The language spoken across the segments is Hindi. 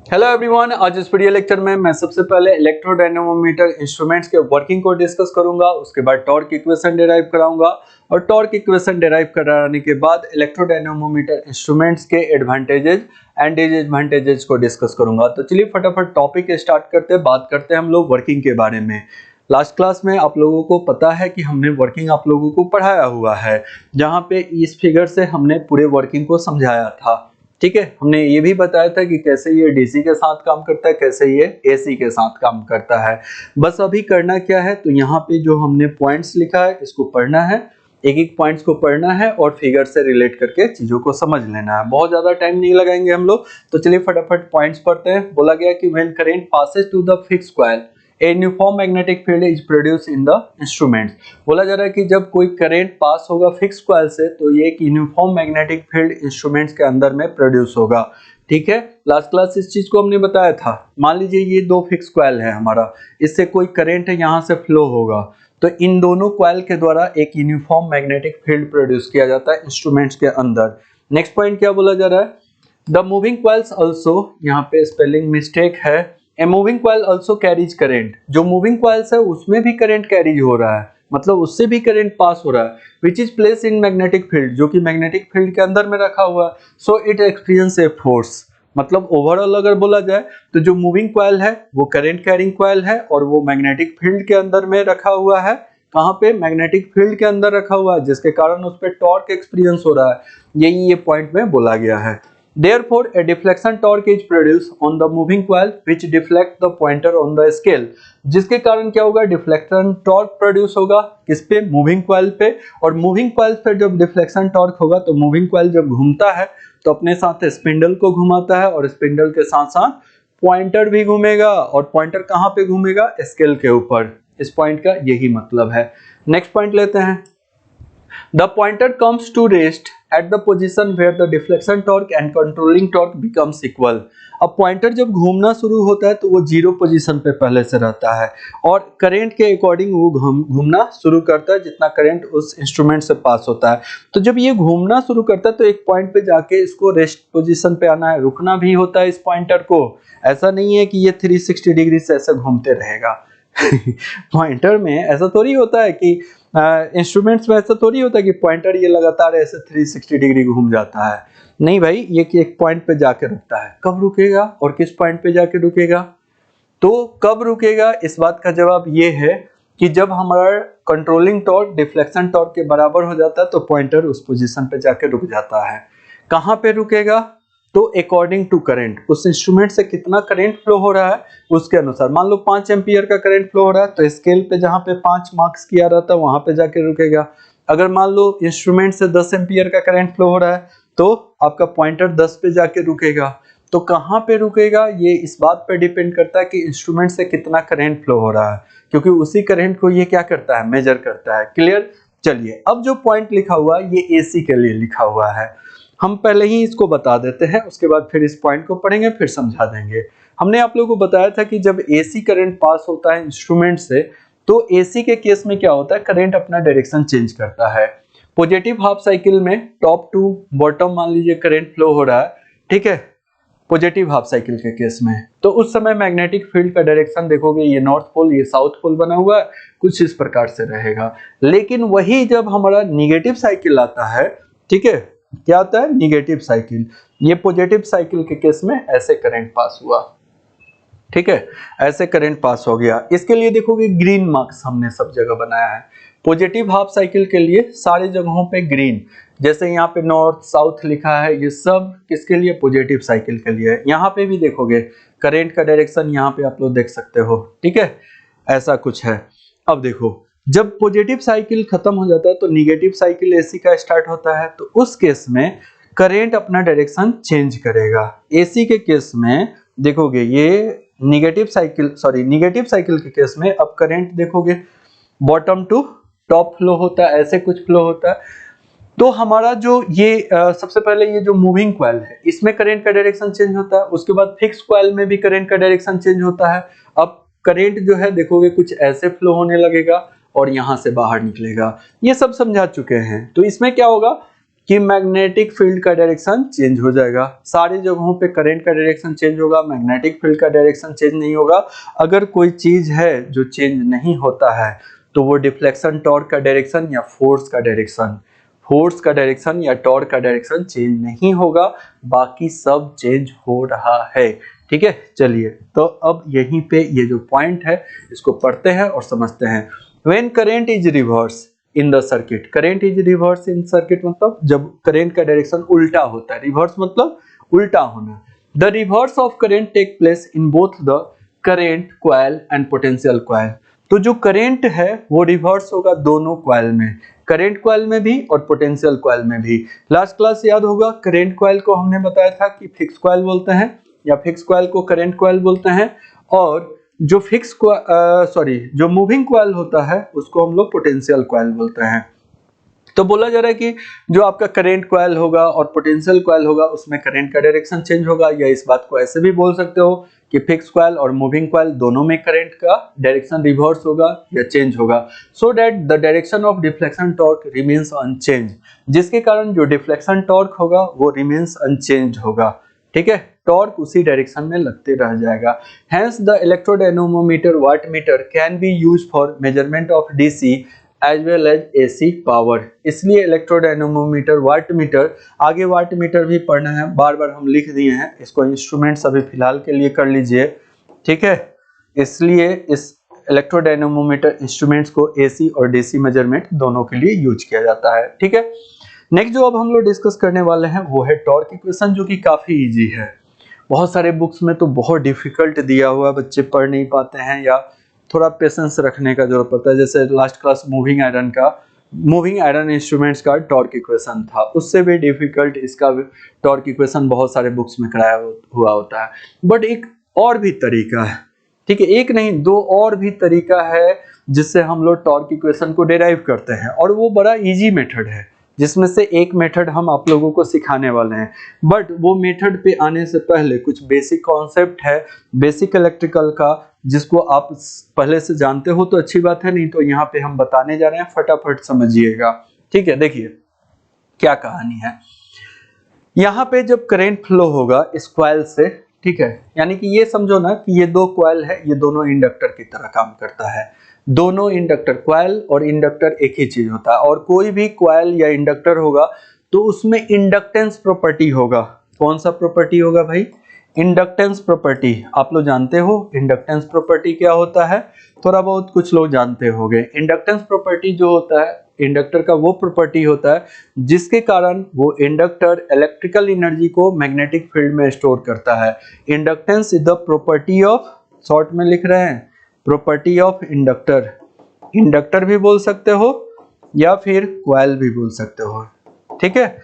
हेलो एवरीवन, आज इस वीडियो लेक्चर में मैं सबसे पहले इलेक्ट्रोडायनेमोमीटर इंस्ट्रूमेंट्स के वर्किंग को डिस्कस करूंगा। उसके बाद टॉर्क इक्वेशन डिराइव कराऊंगा और टॉर्क इक्वेशन डिराइव कराने के बाद इलेक्ट्रोडायनेमोमीटर इंस्ट्रूमेंट्स के एडवांटेजेस एंड डिसएडवांटेजेस को डिस्कस करूंगा। तो चलिए फटाफट टॉपिक स्टार्ट करते हैं। बात करते हैं हम लोग वर्किंग के बारे में। लास्ट क्लास में आप लोगों को पता है कि हमने वर्किंग आप लोगों को पढ़ाया हुआ है, जहाँ पे इस फिगर से हमने पूरे वर्किंग को समझाया था। ठीक है, हमने ये भी बताया था कि कैसे ये डीसी के साथ काम करता है, कैसे ये एसी के साथ काम करता है। बस अभी करना क्या है, तो यहाँ पे जो हमने पॉइंट्स लिखा है इसको पढ़ना है, एक एक पॉइंट्स को पढ़ना है और फिगर से रिलेट करके चीजों को समझ लेना है। बहुत ज्यादा टाइम नहीं लगाएंगे हम लोग। तो चलिए फटाफट पॉइंट्स पढ़ते हैं। बोला गया कि when current passes to the fixed coil a uniform magnetic field is produce in the instrument. बोला जा रहा है कि जब कोई करंट पास होगा फिक्स कॉइल से तो ये एक यूनिफॉर्म मैग्नेटिक फील्ड इंस्ट्रूमेंट्स के अंदर में प्रोड्यूस होगा। ठीक है, लास्ट क्लास इस चीज को हमने बताया था। मान लीजिए ये दो फिक्स कॉइल है हमारा, इससे कोई करंट यहाँ से फ्लो होगा तो इन दोनों कॉइल के द्वारा एक यूनिफॉर्म मैग्नेटिक फील्ड प्रोड्यूस किया जाता है इंस्ट्रूमेंट्स के अंदर। नेक्स्ट पॉइंट क्या बोला जा रहा है, द मूविंग कॉइल्स ऑल्सो, यहाँ पे स्पेलिंग मिस्टेक है, a moving coil also carries current. जो मूविंग कॉइल्स है उसमें भी करंट कैरीज हो रहा है, मतलब उससे भी करंट पास हो रहा है, which is place in magnetic field, जो कि मैग्नेटिक फील्ड के अंदर में रखा हुआ है। So it experience a force. मतलब ओवरऑल अगर बोला जाए तो जो मूविंग कॉइल है वो करंट कैरिंग कॉइल है और वो मैग्नेटिक फील्ड के अंदर में रखा हुआ है। कहाँ पे? मैग्नेटिक फील्ड के अंदर रखा हुआ है, जिसके कारण उस पर टॉर्क एक्सपीरियंस हो रहा है। यही ये पॉइंट में बोला गया है। Therefore, a deflection torque is produced on the moving coil, which deflect the pointer on the scale. जिसके कारण क्या होगा? डिफ्लेक्शन टॉर्क प्रोड्यूस होगा किस पे? मूविंग कॉइल पे। और मूविंग कॉइल पे जब डिफ्लेक्शन टॉर्क होगा तो मूविंग कॉइल जब घूमता है तो अपने साथ स्पिंडल को घुमाता है और स्पिंडल के साथ साथ पॉइंटर भी घूमेगा। और पॉइंटर कहाँ पे घूमेगा? स्केल के ऊपर। इस पॉइंट का यही मतलब है। नेक्स्ट पॉइंट लेते हैं। The pointer comes to rest at the position where the deflection torque and controlling torque becomes equal. अब पॉइंटर जब घूमना शुरू होता है तो वो जीरो पोजीशन पे पहले से रहता है और करंट के अकॉर्डिंग वो घूमना शुरू करता है जितना करंट उस इंस्ट्रूमेंट से पास होता है। तो जब ये घूमना शुरू करता है तो एक पॉइंट पे जाके इसको रेस्ट पोजीशन पे आना है, रुकना भी होता है इस पॉइंटर को। ऐसा नहीं है कि ये 360 डिग्री से ऐसे घूमते रहेगा। पॉइंटर में ऐसा थोड़ी होता है कि इंस्ट्रूमेंट्स में ऐसा थोड़ी होता है कि पॉइंटर ये लगातार ऐसे 360 डिग्री घूम जाता है। नहीं भाई, ये एक पॉइंट पे जाके रुकता है। कब रुकेगा और किस पॉइंट पे जाके रुकेगा? तो कब रुकेगा, इस बात का जवाब ये है कि जब हमारा कंट्रोलिंग टॉर्क डिफ्लेक्शन टॉर्क के बराबर हो जाता है तो पॉइंटर उस पोजीशन पे जाके रुक जाता है। कहाँ पे रुकेगा? तो अकॉर्डिंग टू करंट, उस इंस्ट्रूमेंट से कितना करंट फ्लो हो रहा है उसके अनुसार। मान लो 5 एम्पियर का करंट फ्लो हो रहा है तो स्केल पे जहाँ पे 5 मार्क्स किया रहता है वहां पे जाके रुकेगा। अगर मान लो इंस्ट्रूमेंट से 10 एम्पियर का करंट फ्लो हो रहा है तो आपका पॉइंटर 10 पे जाके रुकेगा। तो कहाँ पे रुकेगा ये इस बात पे डिपेंड करता है कि इंस्ट्रूमेंट से कितना करंट फ्लो हो रहा है, क्योंकि उसी करंट को ये क्या करता है? मेजर करता है। क्लियर? चलिए, अब जो पॉइंट लिखा हुआ है ये एसी के लिए लिखा हुआ है। हम पहले ही इसको बता देते हैं, उसके बाद फिर इस पॉइंट को पढ़ेंगे, फिर समझा देंगे। हमने आप लोगों को बताया था कि जब एसी करंट पास होता है इंस्ट्रूमेंट से तो एसी के केस में क्या होता है? करंट अपना डायरेक्शन चेंज करता है। पॉजिटिव हाफ साइकिल में टॉप टू बॉटम मान लीजिए करंट फ्लो हो रहा है, ठीक है, पॉजिटिव हाफ साइकिल के केस में, तो उस समय मैग्नेटिक फील्ड का डायरेक्शन देखोगे ये नॉर्थ पोल, ये साउथ पोल बना हुआ है, कुछ इस प्रकार से रहेगा। लेकिन वही जब हमारा निगेटिव साइकिल आता है, ठीक है, क्या आता है? Negative cycle. ये पॉजिटिव साइकिल के केस में ऐसे करंट पास हुआ, ठीक है, ऐसे करंट पास हो गया। इसके लिए देखोगे ग्रीन मार्क्स हमने सब जगह बनाया है। पॉजिटिव हाफ साइकिल के लिए सारी जगहों पे ग्रीन, जैसे यहाँ पे नॉर्थ साउथ लिखा है, ये सब किसके लिए? पॉजिटिव साइकिल के लिए। यहाँ पे भी देखोगे करंट का डायरेक्शन यहाँ पे आप लोग देख सकते हो, ठीक है, ऐसा कुछ है। अब देखो, जब पॉजिटिव साइकिल खत्म हो जाता है तो निगेटिव साइकिल एसी का स्टार्ट होता है, तो उस केस में करंट अपना डायरेक्शन चेंज करेगा। एसी के केस में देखोगे ये निगेटिव साइकिल के केस में अब करंट देखोगे बॉटम टू टॉप फ्लो होता है, ऐसे कुछ फ्लो होता है। तो हमारा जो ये सबसे पहले ये जो मूविंग कॉइल है इसमें करंट का डायरेक्शन चेंज होता है, उसके बाद फिक्स कॉइल में भी करंट का डायरेक्शन चेंज होता है। अब करंट जो है देखोगे कुछ ऐसे फ्लो होने लगेगा और यहां से बाहर निकलेगा। ये सब समझा चुके हैं। तो इसमें क्या होगा कि मैग्नेटिक फील्ड का डायरेक्शन चेंज हो जाएगा। सारी जगहों पे करंट का डायरेक्शन चेंज होगा, मैग्नेटिक फील्ड का डायरेक्शन चेंज नहीं होगा। अगर कोई चीज है जो चेंज नहीं होता है तो वो डिफ्लेक्शन, टॉर्क का डायरेक्शन या फोर्स का डायरेक्शन या टॉर्क का डायरेक्शन चेंज नहीं होगा, बाकी सब चेंज हो रहा है। ठीक है, चलिए तो अब यहीं पे ये जो पॉइंट है इसको पढ़ते हैं और समझते हैं। When current is reverse in the circuit, current is reverse in circuit मतलब जब करंट का डायरेक्शन उल्टा होता है, रिवर्स मतलब उल्टा होना। The reverse of current take place in both the current coil and potential coil. तो जो करंट है वो रिवर्स होगा दोनों कॉइल में, करंट कॉइल में भी और पोटेंशियल कॉइल में भी। लास्ट क्लास याद होगा, करंट कॉइल को हमने बताया था कि फिक्स कॉइल बोलते हैं या फिक्स कॉइल को करंट कॉइल बोलते हैं, और जो जो मूविंग कॉइल होता है उसको हम लोग पोटेंशियल कॉइल बोलते हैं। तो बोला जा रहा है कि जो आपका करंट कॉइल होगा और पोटेंशियल कॉइल होगा उसमें करंट का डायरेक्शन चेंज होगा, या इस बात को ऐसे भी बोल सकते हो कि फिक्स कॉइल और मूविंग कॉइल दोनों में करंट का डायरेक्शन रिवर्स होगा या चेंज होगा, so that the direction of deflection torque remains unchange, जिसके कारण जो डिफ्लेक्शन टॉर्क होगा वो रिमेन्स अनचेंज होगा। ठीक है, टॉर्क उसी डायरेक्शन में लगते रह जाएगा। Hence the electrodynamometer wattmeter can be used for measurement of DC as well as AC power. इसलिए इलेक्ट्रोडायनेमोमीटर, वाटमीटर, आगे वाटमीटर भी पढ़ना है, बार बार हम लिख दिए हैं इसको, इंस्ट्रूमेंट्स अभी फिलहाल के लिए कर लीजिए। ठीक है, इसलिए इस इलेक्ट्रोडायनेमोमीटर इंस्ट्रूमेंट्स को एसी और डीसी मेजरमेंट दोनों के लिए यूज किया जाता है। ठीक है, नेक्स्ट जो अब हम लोग डिस्कस करने वाले हैं वो है टॉर्क इक्वेशन, जो कि काफी इजी है। बहुत सारे बुक्स में तो बहुत डिफिकल्ट दिया हुआ, बच्चे पढ़ नहीं पाते हैं या थोड़ा पेशेंस रखने का जरूरत पड़ता है। जैसे last class moving iron instruments का टॉर्क इक्वेशन था, उससे भी डिफिकल्ट इसका टॉर्क इक्वेशन बहुत सारे बुक्स में कराया हुआ होता है। बट एक और भी तरीका है, ठीक है, एक नहीं दो और भी तरीका है जिससे हम लोग टॉर्क इक्वेशन को डिराइव करते हैं, और वो बड़ा इजी मेथड है, जिसमें से एक मेथड हम आप लोगों को सिखाने वाले हैं। बट वो मेथड पे आने से पहले कुछ बेसिक कॉन्सेप्ट है बेसिक इलेक्ट्रिकल का, जिसको आप पहले से जानते हो तो अच्छी बात है, नहीं तो यहाँ पे हम बताने जा रहे हैं, फटाफट समझिएगा। ठीक है, देखिए क्या कहानी है। यहाँ पे जब करंट फ्लो होगा इस कॉइल से, ठीक है, यानी कि ये समझो ना कि ये दो कॉइल है, ये दोनों इंडक्टर की तरह काम करता है। दोनों इंडक्टर, कॉइल और इंडक्टर एक ही चीज होता है, और कोई भी कॉइल या इंडक्टर होगा तो उसमें इंडक्टेंस प्रॉपर्टी होगा। कौन सा प्रॉपर्टी होगा भाई? Inductance property. आप लोग जानते हो इंडक्टेंस प्रॉपर्टी क्या होता है? थोड़ा बहुत कुछ लोग जानते होंगे। इंडक्टेंस प्रॉपर्टी जो होता है, इंडक्टर का वो प्रॉपर्टी होता है जिसके कारण वो इंडक्टर इलेक्ट्रिकल एनर्जी को मैग्नेटिक फील्ड में स्टोर करता है। Inductance is the property of, short में लिख रहे हैं, प्रॉपर्टी ऑफ इंडक्टर। इंडक्टर भी बोल सकते हो या फिर कॉइल भी बोल सकते हो। ठीक है,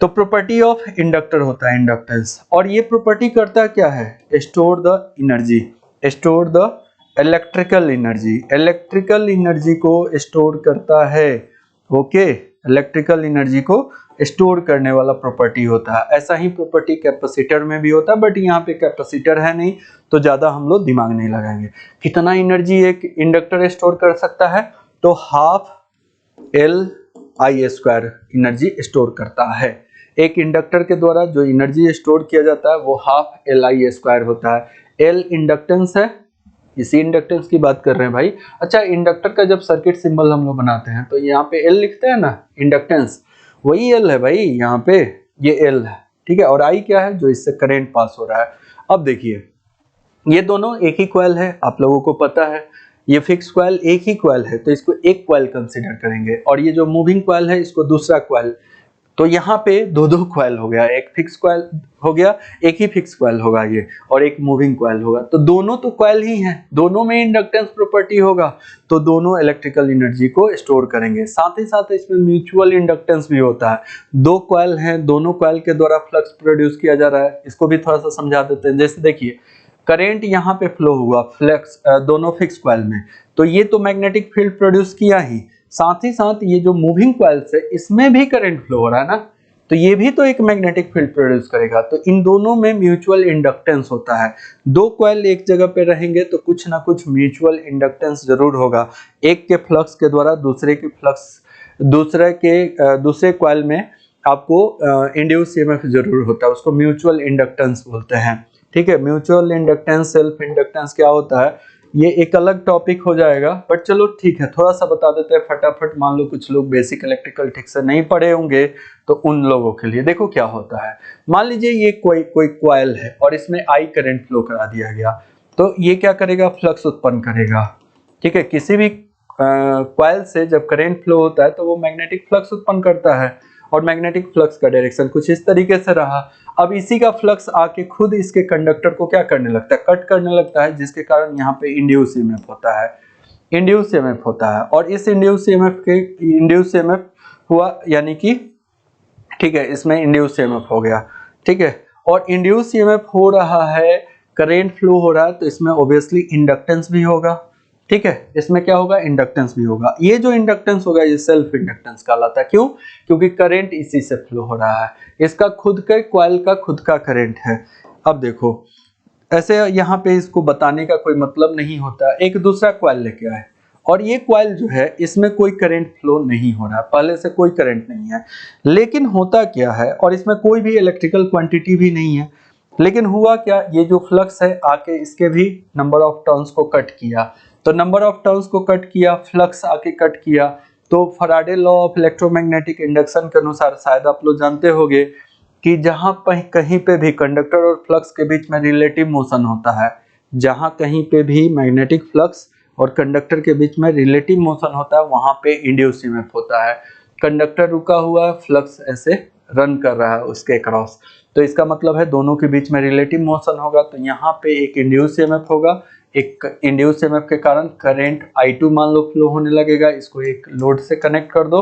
तो प्रॉपर्टी ऑफ इंडक्टर होता है इंडक्टेंस, और ये प्रॉपर्टी करता क्या है? Store the energy, store the electrical energy, electrical energy को स्टोर करता है। ओके, इलेक्ट्रिकल एनर्जी को स्टोर करने वाला प्रॉपर्टी होता है। ऐसा ही प्रॉपर्टी कैपेसिटर में भी होता है, बट यहाँ पे कैपेसिटर है नहीं तो ज्यादा हम लोग दिमाग नहीं लगाएंगे। कितना एनर्जी एक इंडक्टर स्टोर कर सकता है? तो हाफ LI² एनर्जी स्टोर करता है। एक इंडक्टर के द्वारा जो एनर्जी स्टोर किया जाता है वो हाफ LI² होता है। L इंडक्टेंस है, इसी इंडक्टेंस की बात कर रहे हैं भाई। अच्छा, इंडक्टर का जब सर्किट सिंबल हम लोग बनाते हैं तो यहाँ पे L लिखते हैं ना, इंडक्टेंस, वही L है भाई, यहाँ पे ये L है। ठीक है, और I क्या है? जो इससे करंट पास हो रहा है। अब देखिए, ये दोनों एक ही कॉइल है, आप लोगों को पता है, ये फिक्स कॉइल एक ही कॉइल है तो इसको एक कॉइल कंसीडर करेंगे, और ये जो मूविंग कॉइल है इसको दूसरा कॉइल। तो यहाँ पे दो कॉइल हो गया, एक फिक्स कॉइल हो गया, एक ही फिक्स कॉइल होगा ये, और एक मूविंग कॉइल होगा। तो दोनों तो कॉइल ही हैं, दोनों में इंडक्टेंस प्रॉपर्टी होगा, तो दोनों इलेक्ट्रिकल एनर्जी को स्टोर करेंगे। साथ ही साथ इसमें म्यूचुअल इंडक्टेंस भी होता है। दो कॉइल हैं, दोनों कॉइल के द्वारा फ्लक्स प्रोड्यूस किया जा रहा है। इसको भी थोड़ा सा समझा देते हैं। जैसे देखिए, करंट यहाँ पे फ्लो हुआ फ्लक्स दोनों फिक्स कॉइल में, तो ये तो मैग्नेटिक फील्ड प्रोड्यूस किया ही, साथ ही साथ ये जो मूविंग कॉइल्स है इसमें भी करंट फ्लो हो रहा है ना, तो ये भी तो एक मैग्नेटिक फील्ड प्रोड्यूस करेगा। तो इन दोनों में म्यूचुअल इंडक्टेंस होता है। दो कॉइल एक जगह पे रहेंगे तो कुछ ना कुछ म्यूचुअल इंडक्टेंस जरूर होगा। एक के फ्लक्स के द्वारा दूसरे के फ्लक्स, दूसरे कॉइल में आपको इंड्यूस ईएमएफ जरूर होता है, उसको म्यूचुअल इंडक्टेंस बोलते हैं। ठीक है, म्यूचुअल इंडक्टेंस, सेल्फ इंडक्टेंस क्या होता है ये एक अलग टॉपिक हो जाएगा, बट चलो ठीक है, थोड़ा सा बता देते हैं फटाफट। मान लो कुछ लोग बेसिक इलेक्ट्रिकल ठीक से नहीं पढ़े होंगे, तो उन लोगों के लिए देखो क्या होता है। मान लीजिए ये कोई कॉइल है और इसमें आई करंट फ्लो करा दिया गया, तो ये क्या करेगा, फ्लक्स उत्पन्न करेगा। ठीक है, किसी भी कॉइल से जब करंट फ्लो होता है तो वो मैग्नेटिक फ्लक्स उत्पन्न करता है, और मैग्नेटिक फ्लक्स का डायरेक्शन कुछ इस तरीके से रहा। अब इसी का फ्लक्स आके खुद इसके कंडक्टर को क्या करने लगता है, कट करने लगता है, जिसके कारण यहाँ पे इंड्यूस ईएमएफ होता है। इंड्यूस ईएमएफ होता है, और इस इंड्यूस ईएमएफ हुआ, यानी कि ठीक है, इसमें इंड्यूस ईएमएफ हो गया। ठीक है, और इंड्यूस ईएमएफ हो रहा है, करंट फ्लो हो रहा है, तो इसमें ऑब्वियसली इंडक्टेंस भी होगा। ठीक है, इसमें क्या होगा, इंडक्टेंस भी होगा। ये जो इंडक्टेंस होगा ये सेल्फ इंडक्टेंस कहलाता है। क्यों? क्योंकि करंट इसी से फ्लो हो रहा है, इसका खुद का कॉइल का खुद का करंट है। अब देखो, ऐसे यहाँ पे इसको बताने का कोई मतलब नहीं होता। एक दूसरा कॉइल लेके आए, और ये कॉइल जो है इसमें कोई करंट फ्लो नहीं हो रहा है, पहले से कोई करंट नहीं है, लेकिन होता क्या है, और इसमें कोई भी इलेक्ट्रिकल क्वांटिटी भी नहीं है, लेकिन हुआ क्या, ये जो फ्लक्स है आके इसके भी नंबर ऑफ टर्न्स को कट किया। तो नंबर ऑफ टर्न्स को कट किया, फ्लक्स आके कट किया, तो Faraday law of electromagnetic induction के अनुसार, शायद आप लोग जानते होंगे कि जहां कहीं पे भी कंडक्टर और फ्लक्स के बीच में रिलेटिव मोशन होता है, जहां कहीं पे भी मैग्नेटिक फ्लक्स और कंडक्टर के बीच में रिलेटिव मोशन होता है, वहां पे इंड्यूस ईएमएफ होता है। कंडक्टर रुका हुआ है, फ्लक्स ऐसे रन कर रहा है उसके क्रॉस, तो इसका मतलब है दोनों के बीच में रिलेटिव मोशन होगा, तो यहाँ पे एक इंड्यूस ईएमएफ होगा। एक इंड्यूस ईएमएफ के कारण करंट I2 मान लो फ्लो होने लगेगा, इसको एक लोड से कनेक्ट कर दो।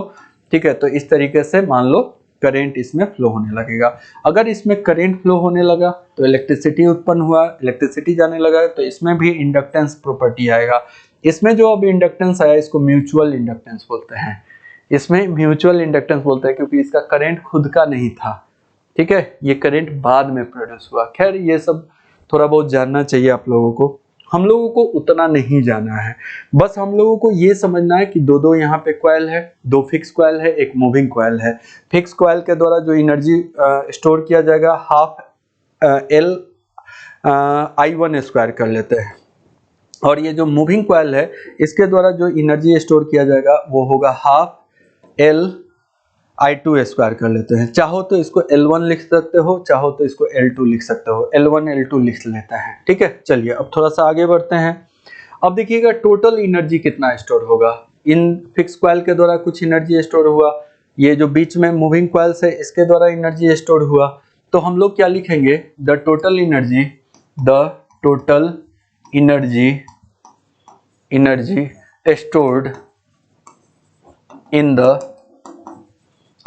ठीक है, तो इस तरीके से मान लो करंट इसमें फ्लो होने लगेगा। अगर इसमें करंट फ्लो होने लगा तो इलेक्ट्रिसिटी उत्पन्न हुआ, इलेक्ट्रिसिटी जाने लगा, तो इसमें भी इंडक्टेंस प्रॉपर्टी आएगा। इसमें जो अब इंडक्टेंस आया, इसको म्यूचुअल इंडक्टेंस बोलते हैं। इसमें म्यूचुअल इंडक्टेंस बोलते हैं क्योंकि इसका करंट खुद का नहीं था। ठीक है, ये करंट बाद में प्रोड्यूस हुआ। खैर, ये सब थोड़ा बहुत जानना चाहिए आप लोगों को, हम लोगों को उतना नहीं जाना है, बस हम लोगों को ये समझना है कि दो यहाँ पे कॉइल है, दो फिक्स कॉइल है, एक मूविंग कॉइल है। फिक्स कॉइल के द्वारा जो एनर्जी स्टोर किया जाएगा, हाफ L I1 स्क्वायर कर लेते हैं, और ये जो मूविंग कॉइल है इसके द्वारा जो एनर्जी स्टोर किया जाएगा वो होगा हाफ L I2 स्क्वायर कर लेते हैं। चाहो तो इसको L1 लिख सकते हो, चाहो तो इसको L2 लिख सकते हो, L1 L2 लिख लेता है। ठीक है, चलिए अब थोड़ा सा आगे बढ़ते हैं। अब देखिएगा टोटल एनर्जी कितना स्टोर होगा। इन फिक्स कॉइल के द्वारा कुछ एनर्जी स्टोर हुआ, ये जो बीच में मूविंग कॉइल्स है इसके द्वारा एनर्जी स्टोर हुआ, तो हम लोग क्या लिखेंगे, the total energy stored in the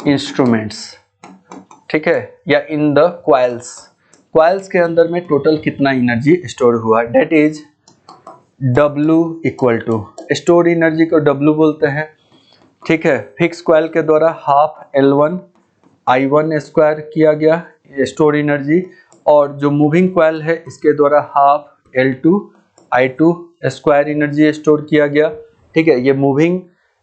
instruments. ठीक है, या इन द कॉइल्स के अंदर में टोटल कितना एनर्जी स्टोर हुआ, that is W equal to, store energy को W बोलते हैं। ठीक है, फिक्स कॉइल के द्वारा हाफ L1 I1 स्क्वायर किया गया स्टोर एनर्जी, और जो मूविंग कॉइल है इसके द्वारा half L2 I2 square energy store किया गया। ठीक है,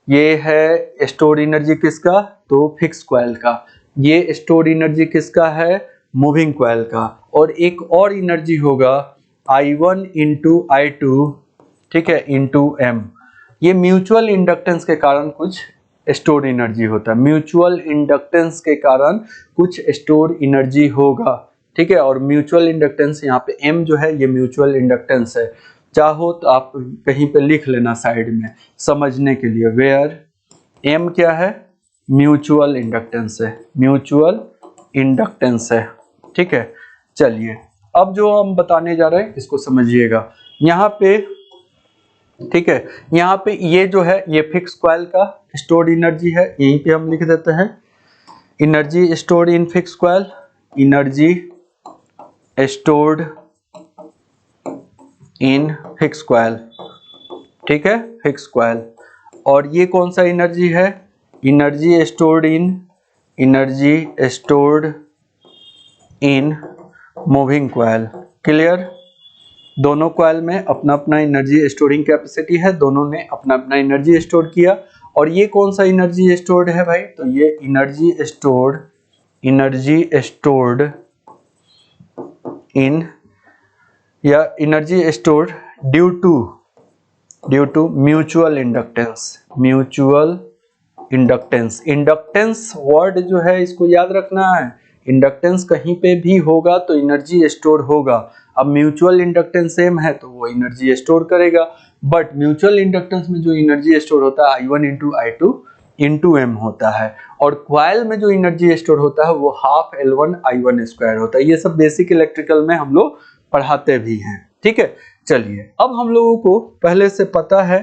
ये है स्टोर एनर्जी किसका, तो फिक्स कॉइल का। ये स्टोर एनर्जी किसका है, मूविंग कॉइल का। और एक और एनर्जी होगा I1 इंटू I2, ठीक है, इंटू M। ये म्यूचुअल इंडक्टेंस के कारण कुछ स्टोर एनर्जी होता है, म्यूचुअल इंडक्टेंस के कारण कुछ स्टोर एनर्जी होगा। ठीक है, और म्यूचुअल इंडक्टेंस यहाँ पे M जो है ये म्यूचुअल इंडक्टेंस है। चाहो तो आप कहीं पे लिख लेना साइड में समझने के लिए, वेयर M क्या है, म्यूचुअल इंडक्टेंस है, म्यूचुअल इंडक्टेंस है। ठीक है, चलिए अब जो हम बताने जा रहे हैं इसको समझिएगा। यहाँ पे ठीक है, यहाँ पे ये जो है ये फिक्स कॉइल का स्टोर्ड एनर्जी है, यहीं पे हम लिख देते हैं energy stored in fix coil, energy stored in fix coil. ठीक है, फिक्स कॉइल। और ये कौन सा एनर्जी है, energy stored in moving coil. Clear, दोनों कॉइल में अपना अपना एनर्जी स्टोरिंग कैपेसिटी है, दोनों ने अपना अपना एनर्जी स्टोर किया। और ये कौन सा एनर्जी स्टोर्ड है भाई, तो ये energy stored energy stored in या energy stored due to mutual inductance. Inductance word जो है इसको याद रखना है। इंडक्टेंस कहीं पे भी होगा तो एनर्जी स्टोर होगा। अब म्यूचुअल इंडक्टेंस सेम है तो वो एनर्जी स्टोर करेगा, बट म्यूचुअल इंडक्टेंस में जो एनर्जी स्टोर होता है I1 into I2 into M होता है, और क्वाइल में जो एनर्जी स्टोर होता है वो हाफ L1 I1 स्क्वायर होता है। ये सब बेसिक इलेक्ट्रिकल में हम लोग पढ़ाते भी हैं, ठीक है। चलिए, अब हम लोगों को पहले से पता है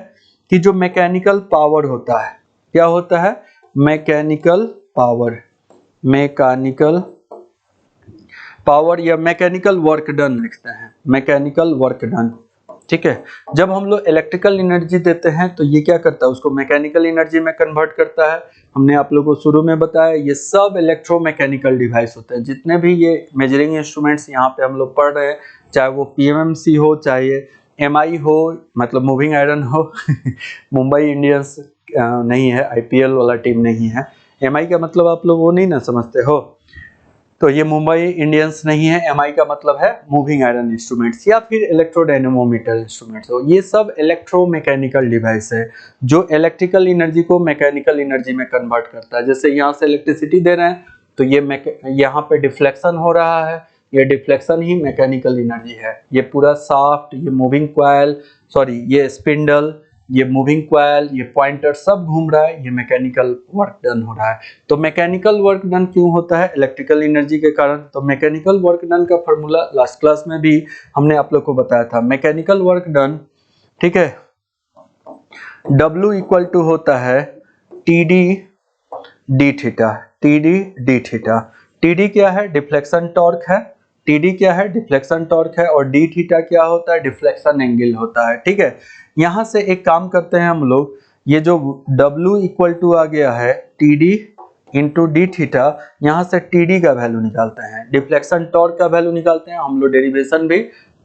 कि जो मैकेनिकल पावर होता है क्या होता है, मैकेनिकल पावर या मैकेनिकल वर्क डन लिखते हैं, मैकेनिकल वर्क डन, ठीक है। जब हम लोग इलेक्ट्रिकल एनर्जी देते हैं तो ये क्या करता है, उसको मैकेनिकल एनर्जी में कन्वर्ट करता है। हमने आप लोगों को शुरू में बताया ये सब इलेक्ट्रोमैकेनिकल डिवाइस होते हैं। जितने भी ये मेजरिंग इंस्ट्रूमेंट्स यहाँ पे हम लोग पढ़ रहे हैं, चाहे वो PMMC हो, चाहे MI हो, मतलब मूविंग आयरन हो मुंबई इंडियंस नहीं है, IPL वाला टीम नहीं है। MI का मतलब आप लोग वो नहीं ना समझते हो, तो ये मुंबई इंडियंस नहीं है। MI का मतलब है मूविंग आयरन इंस्ट्रूमेंट्स या फिर इलेक्ट्रोडायनेमोमीटर इंस्ट्रूमेंट्स हो। ये सब इलेक्ट्रोमैकेनिकल डिवाइस है जो इलेक्ट्रिकल एनर्जी को मैकेनिकल एनर्जी में कन्वर्ट करता है। जैसे यहाँ से इलेक्ट्रिसिटी दे रहे हैं तो ये यहाँ पे डिफ्लेक्शन हो रहा है, ये डिफ्लेक्शन ही मैकेनिकल एनर्जी है। ये पूरा शाफ्ट, ये मूविंग कॉइल, सॉरी ये स्पिंडल, ये मूविंग कॉइल, ये पॉइंटर सब घूम रहा है, ये मैकेनिकल वर्क डन हो रहा है। तो मैकेनिकल वर्क डन क्यों होता है, इलेक्ट्रिकल एनर्जी के कारण। तो मैकेनिकल वर्क डन का फॉर्मूला लास्ट क्लास में भी हमने आप लोग को बताया था। मैकेनिकल वर्क डन, ठीक है, W इक्वल टू होता है TD डी थीटा। TD क्या है, डिफ्लेक्शन टॉर्क है। TD क्या है, डिफ्लेक्शन टॉर्क है, और डी थीटा क्या होता है, डिफ्लेक्शन एंगल होता है, ठीक है। यहां से एक काम करते हैं हम लोग, ये जो W इक्वल टू आ गया है TD इंटू डी थीटा, यहाँ से TD का वैल्यू निकालते हैं, डिफ्लेक्शन टॉर्क का वैल्यू निकालते हैं। हम लोग डेरिवेशन भी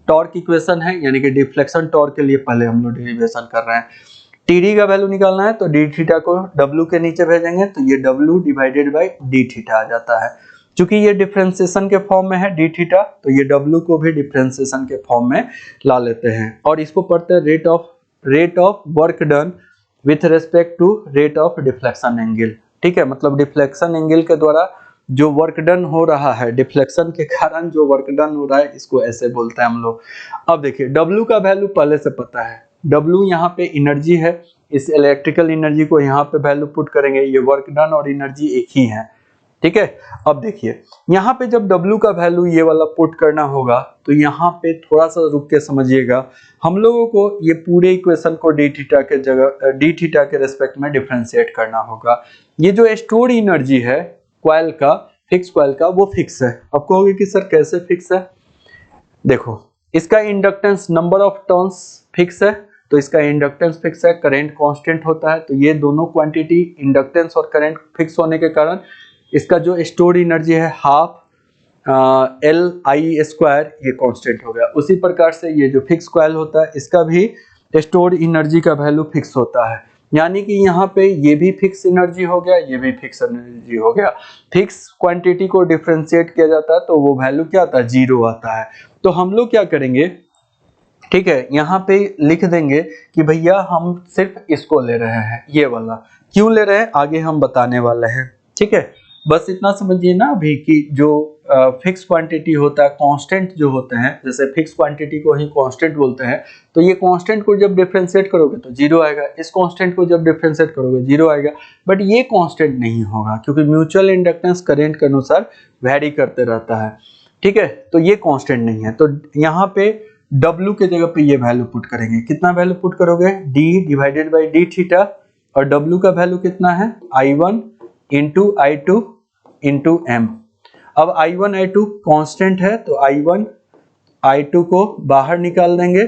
टॉर्क इक्वेशन है, यानी कि डिफ्लेक्शन टॉर्क के लिए पहले हम लोग डेरिवेशन कर रहे हैं। TD का वैल्यू निकालना है तो डी थीटा को W के नीचे भेजेंगे तो ये W divided by D theta आ जाता है। क्योंकि ये डिफरेंशिएशन के फॉर्म में है डी थीटा, तो ये W को भी डिफरेंशिएशन के फॉर्म में ला लेते हैं, और इसको पढ़ते हैं rate of work done with respect to rate of deflection angle, ठीक है। मतलब डिफ्लेक्शन एंगल के द्वारा जो वर्क डन हो रहा है, डिफ्लेक्शन के कारण जो वर्क डन हो रहा है, इसको ऐसे बोलते हैं हम लोग। अब देखिए W का वैल्यू पहले से पता है, W यहाँ पे एनर्जी है, इस इलेक्ट्रिकल एनर्जी को यहाँ पे वैल्यू पुट करेंगे, ये वर्क डन और एनर्जी एक ही है, ठीक है। अब देखिए यहाँ पे जब W का वैल्यू ये वाला पुट करना होगा तो यहाँ पे थोड़ा सा रुक के समझिएगा। हम लोगों को ये पूरे इक्वेशन को डी थीटा के जगह डी थीटा के रेस्पेक्ट में डिफरेंशिएट करना होगा। ये जो स्टोर एनर्जी है कॉइल का, फिक्स कॉइल का, वो फिक्स है। अब कहोगे कि सर कैसे फिक्स है, देखो इसका inductance number of turns fix है, तो इसका इंडक्टेंस फिक्स है, करंट कांस्टेंट होता है, तो ये दोनों क्वांटिटी इंडक्टेंस और करंट फिक्स होने के कारण इसका जो स्टोर एनर्जी है हाफ LI स्क्वायर, ये कांस्टेंट हो गया। उसी प्रकार से ये जो फिक्स कॉइल होता है इसका भी स्टोर एनर्जी का वैल्यू फिक्स होता है, यानी कि यहाँ पे ये भी फिक्स एनर्जी हो गया, ये भी फिक्स एनर्जी हो गया। फिक्स क्वांटिटी को डिफरेंशिएट किया जाता है तो वो वैल्यू क्या आता है, 0 आता है। तो हम लोग क्या करेंगे, ठीक है, यहाँ पे लिख देंगे कि भैया हम सिर्फ इसको ले रहे हैं, ये वाला। क्यों ले रहे हैं आगे हम बताने वाले हैं, ठीक है। बस इतना समझिए ना अभी कि जो फिक्स क्वांटिटी होता है, कांस्टेंट जो होते हैं, जैसे फिक्स क्वांटिटी को ही कांस्टेंट बोलते हैं, तो ये कांस्टेंट को जब डिफरेंशिएट करोगे तो 0 आएगा, इस कांस्टेंट को जब डिफरेंशिएट करोगे 0 आएगा, बट ये कांस्टेंट नहीं होगा क्योंकि म्यूचुअल इंडक्टेंस करंट के अनुसार वैरी करते रहता है, ठीक है। तो ये कांस्टेंट नहीं है, तो यहाँ पे W के जगह पे ये वैल्यू पुट करेंगे। कितना वैल्यू पुट करोगे, D divided by D theta, और W का वैल्यू कितना है, I1 into I2 into M। अब I1 I2 कांस्टेंट है तो I1 I2 को बाहर निकाल देंगे,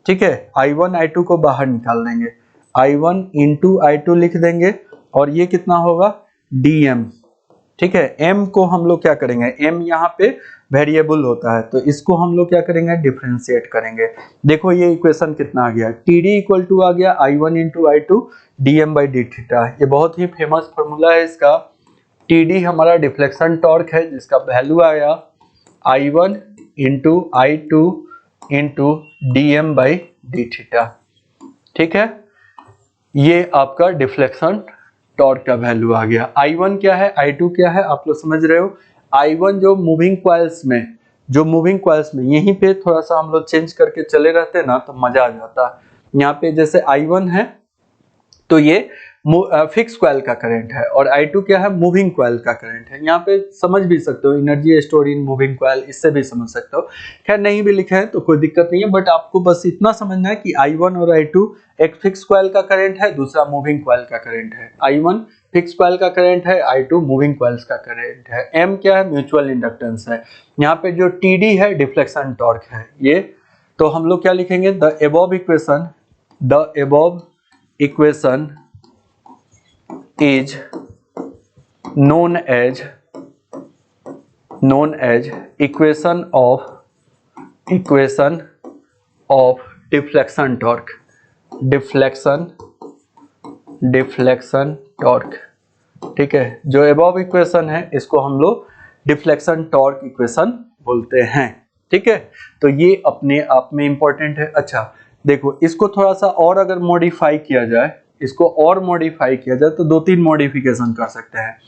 ठीक है, I1 I2 को बाहर निकाल देंगे, I1 इंटू I2 लिख देंगे, और ये कितना होगा DM, ठीक है। M को हम लोग क्या करेंगे, M यहाँ पे वेरिएबल होता है तो इसको हम लोग क्या करेंगे, डिफरेंशिएट करेंगे। देखो ये इक्वेशन कितना आ गया, TD इक्वल टू आ गया I1 into I2 DM by D theta. ये बहुत ही फेमस फॉर्मूला है इसका, TD हमारा डिफ्लेक्शन टॉर्क है जिसका वैल्यू आया I1 into I2 into DM by D theta. ठीक है, ये आपका डिफ्लेक्शन टॉर्क का वैल्यू आ गया। I1 क्या है, I2 क्या है, आप लोग समझ रहे हो। I1 जो मूविंग कॉइल्स में यहीं पे थोड़ा सा हम लोग चेंज करके चले रहते ना तो मजा आ जाता। यहाँ पे जैसे I1 है तो ये फिक्स कॉइल का करंट है और I2 क्या है, मूविंग कॉइल का करंट है। यहाँ पे समझ भी सकते हो, energy store in moving coil, इससे भी समझ सकते हो। खैर नहीं भी लिखे हैं तो कोई दिक्कत नहीं है, बट आपको बस इतना समझना है कि I1 और I2 एक फिक्स कॉइल का करंट है, दूसरा मूविंग कॉइल का करंट है। I1 फिक्स कॉइल का करंट है, I2 मूविंग कॉइल्स का करंट है। M क्या है, म्यूचुअल इंडक्टेंस है। यहाँ पे जो TD है डिफ्लेक्शन टॉर्क है। ये तो हम लोग क्या लिखेंगे, the above equation is known as equation of deflection torque। ठीक है, जो above इक्वेशन है इसको हम लोग डिफ्लेक्शन टॉर्क इक्वेशन बोलते हैं। ठीक है, तो ये अपने आप में इंपॉर्टेंट है। अच्छा देखो, इसको थोड़ा सा और अगर मॉडिफाई किया जाए, तो दो तीन मॉडिफिकेशन कर सकते हैं।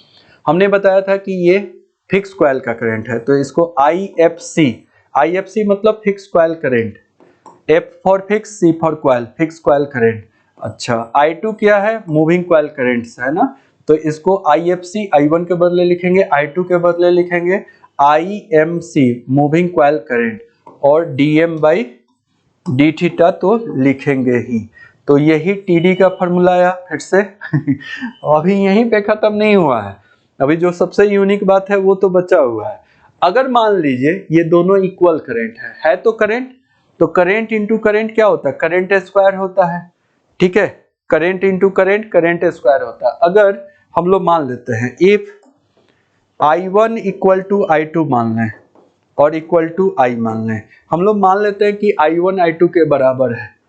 हमने बताया था कि ये फिक्स कॉइल का करंट है तो इसको IFC मतलब fix coil current, F for fix, C for coil, fix coil current. अच्छा I2 क्या है, मूविंग कॉइल करंट्स है ना, तो इसको IFC I1 के बदले लिखेंगे, I2 के बदले लिखेंगे IMC मूविंग कॉइल करंट, और DM बाई डी थीटा तो लिखेंगे ही। तो यही TD का फॉर्मूला आया फिर से अभी यहीं पे खत्म नहीं हुआ है, अभी जो सबसे यूनिक बात है वो तो बचा हुआ है। अगर मान लीजिए ये दोनों इक्वल करंट है तो करंट इंटू करंट क्या होता है, करंट स्क्वायर होता है। ठीक है, करंट इंटू करंट स्क्वायर होता है। अगर हम लोग मान लेते हैं if I1 equal to I2 मान लें और इक्वल टू I मान लें, हम लोग मान लेते हैं कि I1 I2 के बराबर है,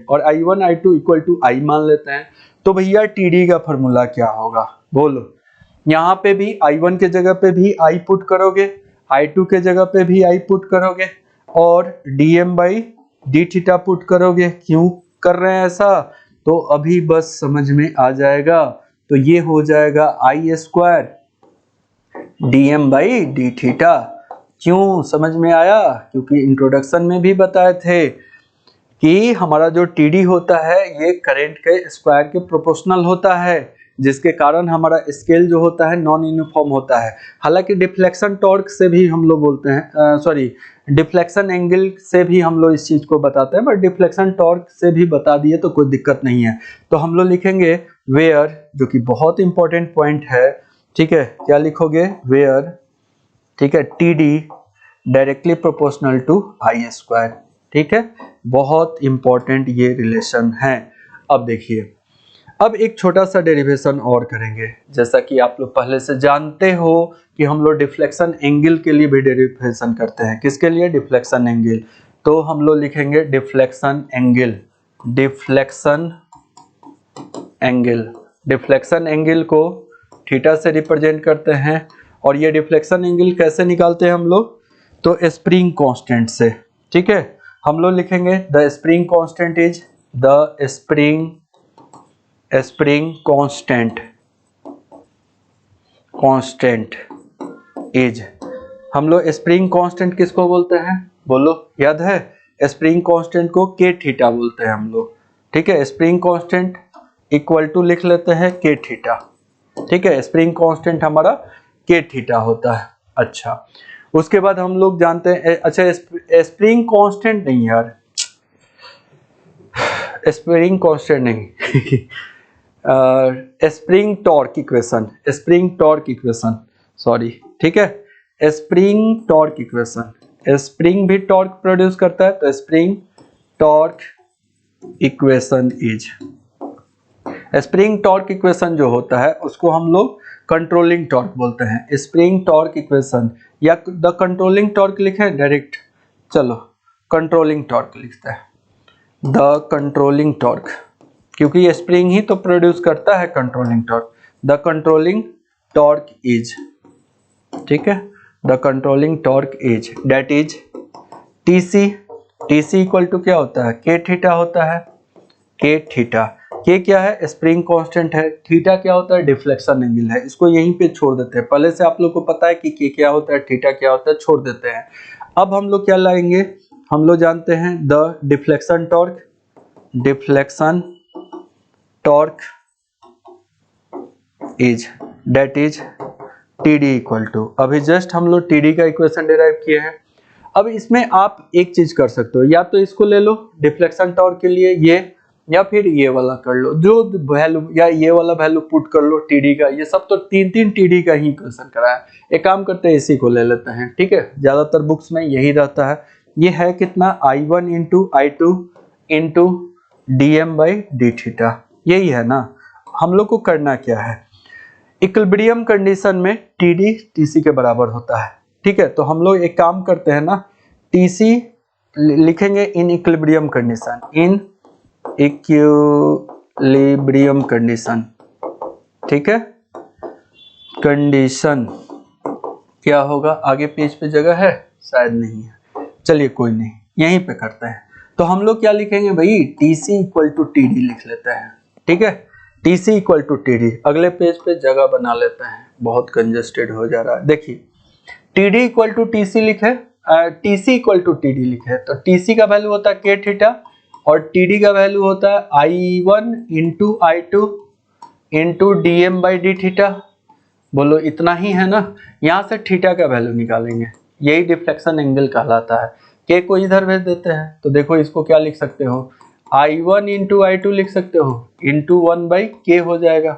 और I1 I2 equal to I मान लेते हैं, तो भैया TD का फॉर्मूला क्या होगा बोलो। यहाँ पे भी I1 के जगह पे भी I पुट करोगे, I2 के जगह पे भी I पुट करोगे, और DM by D theta put करोगे। क्यों कर रहे हैं ऐसा, तो अभी बस समझ में आ जाएगा। तो ये हो जाएगा I square DM by D theta. क्यों समझ में आया, क्योंकि इंट्रोडक्शन में भी बताए थे कि हमारा जो TD होता है ये करंट के स्क्वायर के प्रोपोर्शनल होता है, जिसके कारण हमारा स्केल जो होता है नॉन यूनिफॉर्म होता है। हालांकि डिफ्लेक्शन टॉर्क से भी हम लोग बोलते हैं, डिफ्लेक्शन एंगल से भी हम लोग इस चीज को बताते हैं, बट डिफ्लेक्शन टॉर्क से भी बता दिए तो कोई दिक्कत नहीं है। तो हम लोग लिखेंगे वेयर, जो कि बहुत इंपॉर्टेंट पॉइंट है। ठीक है, क्या लिखोगे, वेयर, ठीक है, TD directly proportional to I square. ठीक है, बहुत इंपॉर्टेंट ये रिलेशन है। अब देखिए, अब एक छोटा सा डेरिवेशन और करेंगे। जैसा कि आप लोग पहले से जानते हो कि हम लोग डिफ्लेक्शन एंगल के लिए भी डेरिवेशन करते हैं। किसके लिए, डिफ्लेक्शन एंगल। तो हम लोग लिखेंगे डिफ्लेक्शन एंगल को थीटा से रिप्रेजेंट करते हैं। और ये डिफ्लेक्शन एंगल कैसे निकालते हैं हम लोग, तो स्प्रिंग कांस्टेंट से। ठीक है, हम लोग लिखेंगे the spring constant is, the spring constant is, हम लोग स्प्रिंग कांस्टेंट किसको बोलते हैं बोलो, याद है, स्प्रिंग कांस्टेंट को K थीटा बोलते हैं हम लोग। ठीक है, स्प्रिंग कांस्टेंट इक्वल टू लिख लेते हैं K थीटा। ठीक है, स्प्रिंग कांस्टेंट हमारा K थीटा होता है। अच्छा, उसके बाद हम लोग जानते हैं, अच्छा स्प्रिंग कांस्टेंट नहीं यार, स्प्रिंग कांस्टेंट नहीं स्प्रिंग टॉर्क इक्वेशन, सॉरी। ठीक है, स्प्रिंग टॉर्क इक्वेशन, स्प्रिंग भी टॉर्क प्रोड्यूस करता है, तो spring torque equation is, spring torque equation जो होता है उसको हम लोग कंट्रोलिंग टॉर्क बोलते हैं। स्प्रिंग टॉर्क इक्वेशन या द कंट्रोलिंग टॉर्क लिखे डायरेक्ट, चलो कंट्रोलिंग टॉर्क लिखते हैं, द कंट्रोलिंग टॉर्क, क्योंकि ये स्प्रिंग ही तो प्रोड्यूस करता है controlling torque. The controlling torque is, ठीक है, the controlling torque is that is TC. TC equal to क्या होता है, के थीटा होता है, के थीटा। के क्या है, स्प्रिंग कांस्टेंट है, थीटा क्या होता है, डिफ्लेक्शन एंगल है। इसको यहीं पे छोड़ देते हैं, पहले से आप लोग को पता है कि के क्या होता है, थीटा क्या होता है, छोड़ देते हैं। अब हम लोग क्या लाएंगे, हम लोग जानते हैं the deflection torque, deflection torque is that is TD equal to, अभी जस्ट हम लोग टीडी का इक्वेशन डिराइव किए हैं। अब इसमें आप एक चीज कर सकते हो, या तो इसको ले लो डिफ्लेक्शन टॉर्क के लिए ये, या फिर ये वाला कर लो, जो वैल्यू, या ये वाला वैल्यू पुट कर लो टीडी का। ये सब तो तीन तीन टीडी का ही इक्वेशन करा है। एक काम करते हैं, इसी को ले लेते हैं, ठीक है, ज्यादातर बुक्स में यही रहता है। ये है कितना, I1 into I2 into dm by D theta, यही है ना। हम लोग को करना क्या है, इक्विलिब्रियम कंडीशन में टीडी टीसी के बराबर होता है, ठीक है। तो हम लोग एक काम करते हैं ना, टीसी लिखेंगे in equilibrium condition, in equilibrium condition, ठीक है। कंडीशन क्या होगा, आगे पेज पे जगह है शायद नहीं है, चलिए कोई नहीं, यहीं पे करते हैं। तो हम लोग क्या लिखेंगे भाई, टीसी इक्वल टू टीडी लिख लेते हैं, ठीक है, टीसी इक्वल टू टीडी। अगले पेज पे जगह बना लेते हैं, बहुत कंजेस्टेड हो जा रहा है। देखिए टीडी इक्वल टू टीसी लिखे, टीसी इक्वल टू टीडी लिखे, तो टीसी का वैल्यू होता है के थीटा और टीडी का वैल्यू होता है I1 into I2 into DM by D theta. बोलो इतना ही है ना। यहाँ से थीटा का वैल्यू निकालेंगे, यही डिफ्लेक्शन एंगल कहलाता है। के को इधर भेज देते हैं, तो देखो इसको क्या लिख सकते हो, I1 इंटू I2 लिख सकते हो, इंटू 1 बाई के हो जाएगा,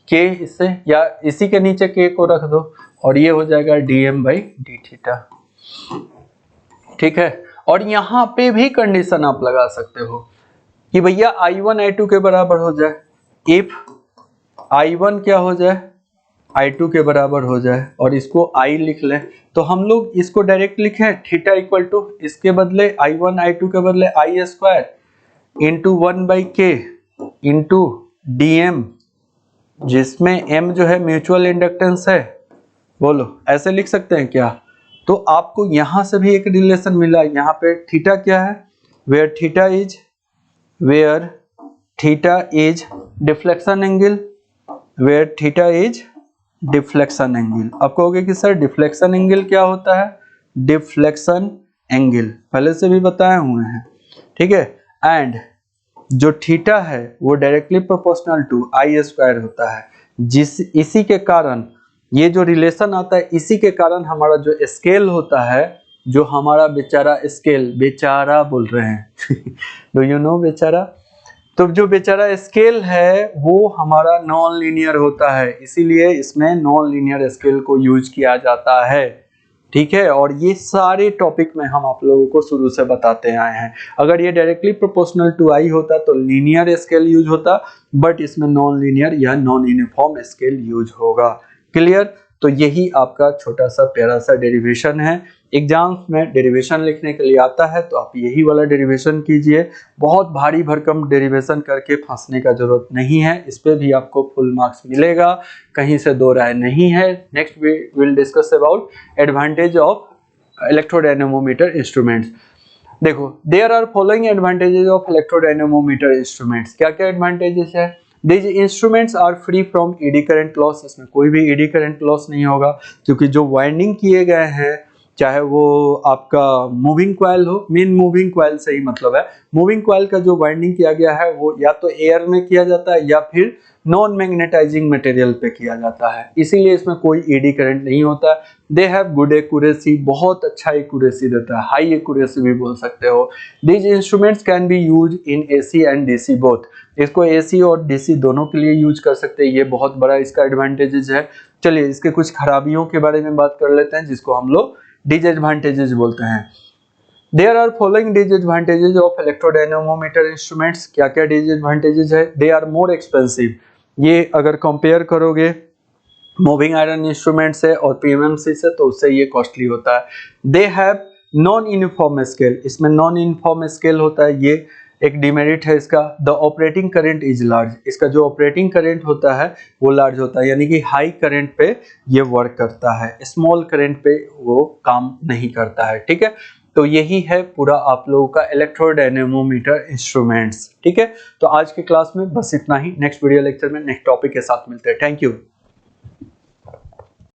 के इससे, या इसी के नीचे के को रख दो और ये हो जाएगा डीएम बाई डी थीटा, ठीक है। और यहाँ पे भी कंडीशन आप लगा सकते हो कि भैया I1 I2 के बराबर हो जाए, इफ I1 क्या हो जाए, I2 के बराबर हो जाए, और इसको I लिख लें, तो हम लोग इसको डायरेक्ट लिखें थीटा इक्वल टू, इसके बदले I1 I2 के बदले I स्क्वायर इंटू 1 बाई के इंटू डीएम, जिसमें m जो है म्यूचुअल इंडक्टेंस है। बोलो ऐसे लिख सकते हैं क्या। तो आपको यहां से भी एक रिलेशन मिला, यहाँ पे थीटा क्या है, where theta is deflection angle, where theta is deflection angle. आप कहोगे कि सर डिफ्लेक्शन एंगल क्या होता है, डिफ्लेक्शन एंगल पहले से भी बताए हुए हैं, ठीक है। एंड जो थीटा है वो directly proportional to I square होता है, इसी के कारण ये जो रिलेशन आता है, इसी के कारण हमारा जो स्केल होता है, जो हमारा बेचारा स्केल, बेचारा बोल रहे हैं डू यू नो बेचारा, तो जो बेचारा स्केल है वो हमारा नॉन लीनियर होता है, इसीलिए इसमें नॉन लीनियर स्केल को यूज किया जाता है, ठीक है। और ये सारे टॉपिक में हम आप लोगों को शुरू से बताते आए हैं। अगर ये डायरेक्टली प्रोपोर्शनल टू I होता तो लीनियर स्केल यूज होता, बट इसमें नॉन लीनियर या नॉन यूनिफॉर्म स्केल यूज होगा। क्लियर। तो यही आपका छोटा सा प्यारा सा डेरिवेशन है। एग्जाम्स में डेरिवेशन लिखने के लिए आता है तो आप यही वाला डेरिवेशन कीजिए। बहुत भारी भरकम डेरिवेशन करके फंसने का जरूरत नहीं है, इस पे भी आपको फुल मार्क्स मिलेगा, कहीं से दो राय नहीं है। Next we will discuss about advantage of electrodynamometer instruments. देखो there are following advantages of electrodynamometer instruments. क्या क्या एडवांटेजेस है। These instruments are free from eddy current loss, इसमें कोई भी eddy current loss नहीं होगा, क्योंकि जो वाइंडिंग किए गए हैं, चाहे वो आपका मूविंग कॉइल हो, मेन मूविंग कॉइल से ही मतलब है, मूविंग कॉइल का जो वाइंडिंग किया गया है वो या तो एयर में किया जाता है या फिर नॉन मैग्नेटाइजिंग मटेरियल पे किया जाता है, इसीलिए इसमें कोई एडी करंट नहीं होता। दे हैव गुड एक्यूरेसी, बहुत अच्छा एक्यूरेसी देता है, हाई एक्यूरेसी भी बोल सकते हो। These instruments can be use in AC and DC both, इसको एसी और डीसी दोनों के लिए यूज कर सकते हैं, ये बहुत बड़ा इसका एडवांटेजेस है। चलिए इसके कुछ खराबियों के बारे में बात कर लेते हैं, जिसको हम लोग डिसएडवांटेजेस बोलते हैं। There are following disadvantages of electrodynamometer instruments। क्या क्या disadvantages है। They are more expensive, ये अगर कंपेयर करोगे मूविंग आयरन इंस्ट्रूमेंट से और पीएमएमसी से तो उससे ये कॉस्टली होता है। They have non uniform scale, इसमें नॉन यूनिफॉर्म स्केल होता है, ये एक डिमेरिट है इसका, the operating current is large, इसका जो ऑपरेटिंग करंट होता है वो लार्ज होता है, यानी कि हाई करंट पे ये वर्क करता है, स्मॉल करंट पे वो काम नहीं करता है। ठीक है, तो यही है पूरा आप लोगों का इलेक्ट्रोडायनेमोमीटर इंस्ट्रूमेंट्स। ठीक है, तो आज के क्लास में बस इतना ही। नेक्स्ट वीडियो लेक्चर में नेक्स्ट टॉपिक के साथ मिलते हैं। Thank you.